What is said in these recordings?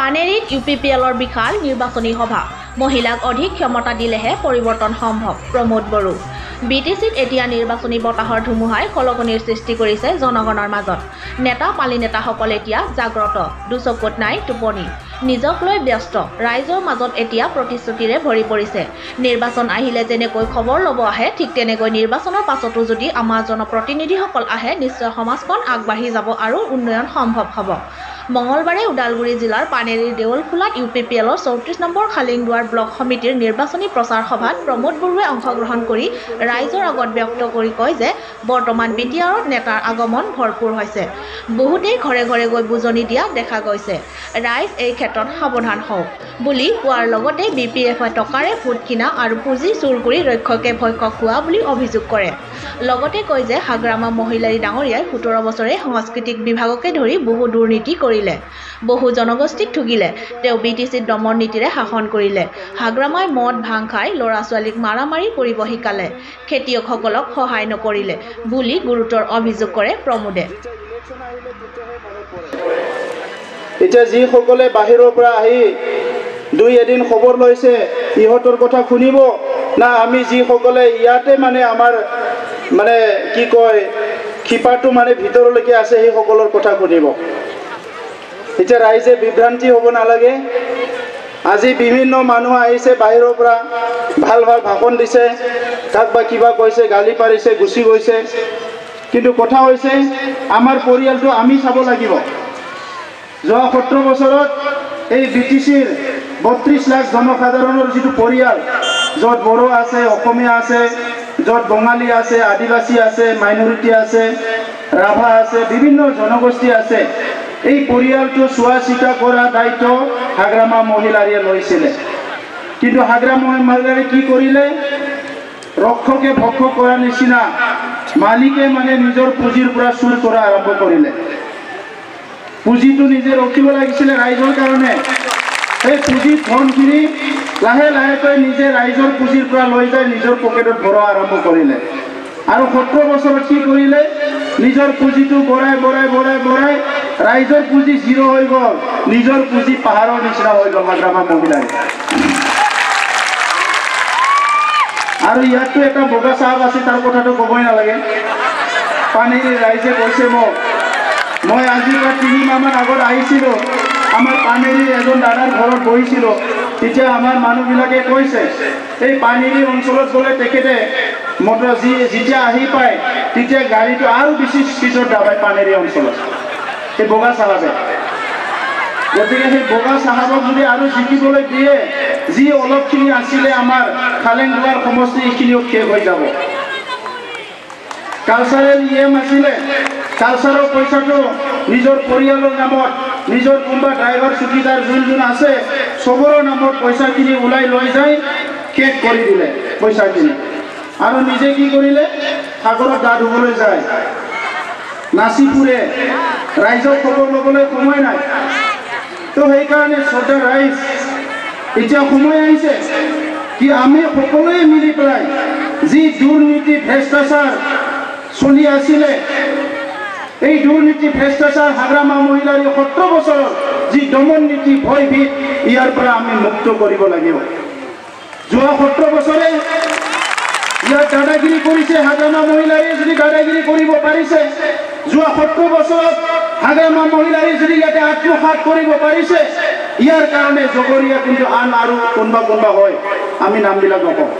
পানেৰীত UPPLৰ বিশাল নিৰ্বাচনী সভা মহিলাক অধিক ক্ষমতা দিলেহে পৰিৱৰ্তন সম্ভৱ প্ৰমোদ বড়ো BTCত এতিয়া নিৰ্বাচনী বতাহৰ ধুমুহাই খলকনিৰ সৃষ্টি কৰিছে জনগণৰ মাজত নেতা পালি নেতাসকল এতিয়া জাগ্ৰত দুচকুত নাই টোপনি নিজক লৈ ব্যস্ত ৰাইজৰ মাজত এতিয়া প্ৰতিশ্ৰুতিৰে ভৰি পৰিছে নিৰ্বাচন আহিলে যেনেকৈ খবৰ ল'ব আহে ঠিক তেনেকৈ নিৰ্বাচনৰ পাছতো যদি আমাৰ জনপ্ৰতিনিধিসকল আহে নিশ্চয় সমাজখন আগবাঢ়ি যাব আৰু উন্নয়ন সম্ভৱ হ'ব মঙলবাৰে ওদালগুৰি জিলাৰ পানেৰীৰ দেউলখোলাত UPPLৰ 34 নম্বৰ খালিংদুৱাৰ ব্লক সমিতিৰ নিৰ্বাচনী প্ৰচাৰ সভাত প্ৰমোদ বড়োৱে অংশগ্ৰহণ কৰি ৰাইজৰ আগত ব্যক্ত কৰি কয় যে বৰ্তমান BTRত নেতাৰ আগমন ভৰপূৰ হৈছে বহুতেই ঘৰে ঘৰে গৈ বুজনি দিয়া দেখা গৈছে ৰাইজ এই ক্ষেত্ৰত সাৱধান হওক বুলি কোৱাৰ লগতে BPFে টকাৰে ভোট কিনা আৰু পুঁজি চুৰ কৰি ৰক্ষকে ভক্ষক হোৱা বুলি অভিযোগ কৰে লগতে কয় যে হাগ্ৰামা মহিলাৰী ডাঙৰীয়াই 17 বছৰে সাংস্কৃতিক বিভাগকে ধৰি বহু দুৰ্নীতি কৰিলে বহু জনগোষ্ঠীক ঠুগিলে তেওঁ BTCত দমন নীতিৰে শাসন কৰিলে হাগ্ৰামাই মদ ভাং খাই ল'ৰা ছোৱালীক মাৰামাৰি কৰিব শিকালে খেতিয়কসকলক সহায় নকৰিলে বুলি গুৰুতৰ অভিযোগ কৰে প্ৰমোদে এতিয়া যিসকলে বাহিৰৰ পৰা আহি দুই এদিন খবৰ লৈছে ইহঁতৰ কথা শুনিব না আমি যিসকলে ইয়াতে মানে আমাৰ মানে কি কয় খিপাটো মানে ভিতৰলৈকে আছে সেই সকলৰ কথা শুনিব এতিয়া ৰাইজে বিভ্ৰান্তি হ'ব নালাগে আজি বিভিন্ন মানুহ আহিছে বাহিৰৰ পৰা ভাল ভাল ভাষণ দিছে কাক বা কিবা কৈছে গালি পাৰিছে গুচি গৈছে কিন্তু কথা হৈছে আমাৰ পৰিয়ালটো আমি চাব লাগিব যোৱা 17 বছৰত এই BTCৰ 32 লাখ জনসাধাৰণৰ যিটো পৰিয়াল য'ত বড়ো আছে অসমীয়া আছে য'ত বঙালী আছে আদিবাসী আছে মাইনৰিটি আছে ৰাভা আছে বিভিন্ন জনগোষ্ঠী আছে এই পৰিয়ালটো চোৱা চিতা কৰা দায়িত্ব হাগ্ৰামা মহিলাৰীয়ে লৈছিলে কিন্তু হাগ্ৰামা মহিলাৰী কি কৰিলে ৰক্ষকে ভক্ষক কৰাৰ নিচিনা মালিকে মানে নিজৰ পুঁজিৰ পৰা চুৰ কৰা আৰম্ভ কৰিলে পুঁজিটো নিজে ৰখিব লাগিছিলে ৰাইজৰ কাৰণে এই পুঁজিৰ ধনখিনি লাহে লাহেকৈ নিজে ৰাইজৰ পুঁজিৰ পৰা লৈ যায় নিজৰ পকেটত ভৰোৱা আৰম্ভ কৰিলে আৰু 17 বছৰত কি কৰিলে নিজৰ পুঁজিটো বঢ়াই বঢ়াই বঢ়াই বঢ়াই ৰাইজৰ পুঁজি জিৰ' হৈ গ'ল নিজৰ পুঁজি পাহাৰৰ নিচিনা হৈ গ'ল হাগ্ৰামা মহিলাই আৰু ইয়াততো এটা বগা চাহাব আছে তাৰ কথাটো ক'বই নালাগে পানেৰীৰ ৰাইজে কৈছে মই আজি পৰা 3 মাহমান আগত আহিছিলোঁ আমাৰ পানেৰীৰ এজন দাদাৰ ঘৰত বহিছিলোঁ তেতিয়া আমাৰ মানুহবিলাকে কৈছে এই পানেৰী অঞ্চলত গ'লে তেখেতে মটৰ যেতিয়া আহি পায় তেতিয়া গাড়ীটো আৰু বেছি স্পীডত দাবায় পানেৰী অঞ্চলত এই বগা চাহাবে গতিকে সেই বগা চাহাবক যদি আৰু জিকিবলৈ দিয়ে যি অলপখিনি আছিলে আমাৰ খালেংদুৱাৰ সমষ্টি এইখিনিও শেষ হৈ যাব কালচাৰেল আছিলে কালচাৰৰ পইচাটো নিজৰ পৰিয়ালৰ নামত নিজৰ কোনোবা ড্ৰাইভাৰ চকীদাৰ যোন আছে চবৰৰ নামত পইচাখিনি ওলাই লৈ যায় শেষ কৰি দিলে পইচাখিনি আৰু নিজে কি কৰিলে সাগৰত গা ধুবলৈ যায় নাচি ফুৰে ৰাইজক খবৰ ল'বলৈ সময় নাই তো সেইকাৰণে শ্ৰদ্ধা ৰাইজ এতিয়া সময় আহিছে কি আমি সকলোৱে মিলি পেলাই যি দুৰ্নীতি ভ্ৰষ্টাচাৰ চলি আছিলে এই দুৰ্নীতি ভ্ৰষ্টাচাৰ হাগ্ৰামা মহিলাৰী 17 বছৰৰ যি দমন নীতি ভয়ভীত ইয়াৰ পৰা আমি মুক্ত কৰিব লাগিব যোৱা 17 বছৰে ইয়াত দাদাগিৰি কৰিছে হাগ্ৰামা মহিলাৰীয়ে যদি দাদাগিৰি কৰিব পাৰিছে যোৱা 17 বছৰত হাগ্ৰামা মহিলাৰী যদি ইয়াতে আত্মসাৎ কৰিব পাৰিছে ইয়াৰ কাৰণে জগৰীয়া কিন্তু আন আৰু কোনোবা হয় আমি নামবিলাক নকওঁ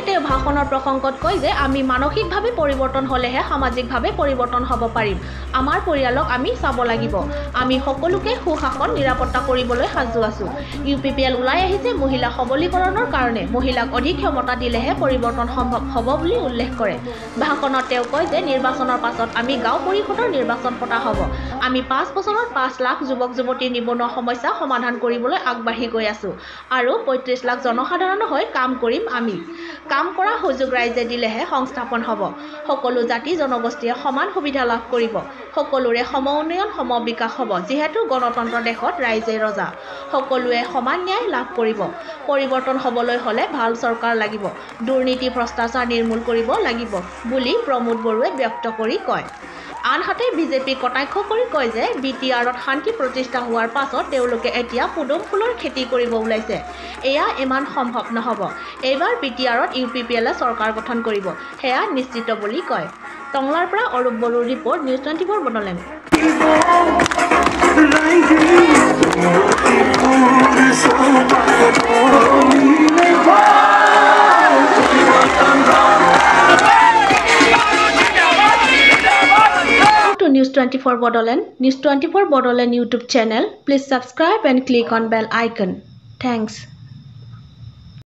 তেওঁ ভাষণৰ প্ৰসংগত কয় যে আমি মানসিকভাৱে পৰিৱৰ্তন হ'লেহে সামাজিকভাৱে পৰিৱৰ্তন হ'ব পাৰিম আমাৰ পৰিয়ালক আমি চাব লাগিব আমি সকলোকে সুশাসন নিৰাপত্তা কৰিবলৈ সাজু আছো UPPL ওলাই আহিছে মহিলা সবলীকৰণৰ কাৰণে মহিলাক অধিক ক্ষমতা দিলেহে পৰিৱৰ্তন সম্ভৱ হ'ব বুলি উল্লেখ কৰে ভাষণত তেওঁ কয় যে নিৰ্বাচনৰ পাছত আমি গাঁও পৰিষদৰ নিৰ্বাচন পতা হ'ব আমি 5 বছৰত 5 লাখ যুৱক যুৱতীৰ নিবনুৱা সমস্যা সমাধান কৰিবলৈ আগবাঢ়ি গৈ আছো আৰু 35 লাখ জনসাধাৰণ হৈ কাম কৰিম আমি কাম কৰা সুযোগ ৰাইজে দিলেহে সংস্থাপন হ'ব সকলো জাতি জনগোষ্ঠীয়ে সমান সুবিধা লাভ কৰিব সকলোৰে সম উন্নয়ন সম বিকাশ হ'ব যিহেতু গণতন্ত্ৰ দেশত ৰাইজে ৰজা সকলোৱে সমান ন্যায় লাভ কৰিব পৰিৱৰ্তন হ'বলৈ হ'লে ভাল চৰকাৰ লাগিব দুৰ্নীতি ভ্ৰষ্টাচাৰ নিৰ্মূল কৰিব লাগিব বুলি প্ৰমোদ বড়োৱে ব্যক্ত কৰি কয় আনহাতে বিজেপি কটাক্ষ কৰি কয় যে BTRত শান্তি প্ৰতিষ্ঠা হোৱাৰ পাছত তেওঁলোকে এতিয়া পুদম ফুলৰ খেতি কৰিব ওলাইছে। এয়া ইমান সম্ভৱ নহ'ব। এইবাৰ BTRত UPPLে চৰকাৰ গঠন কৰিব, সেয়া নিশ্চিত বুলি কয়। টংলাৰ পৰা অৰূপ বড়োৰ report, news 24 Bodoland. News 24 Bodoland, News 24 Bodoland YouTube channel. Please subscribe and click on bell icon. Thanks.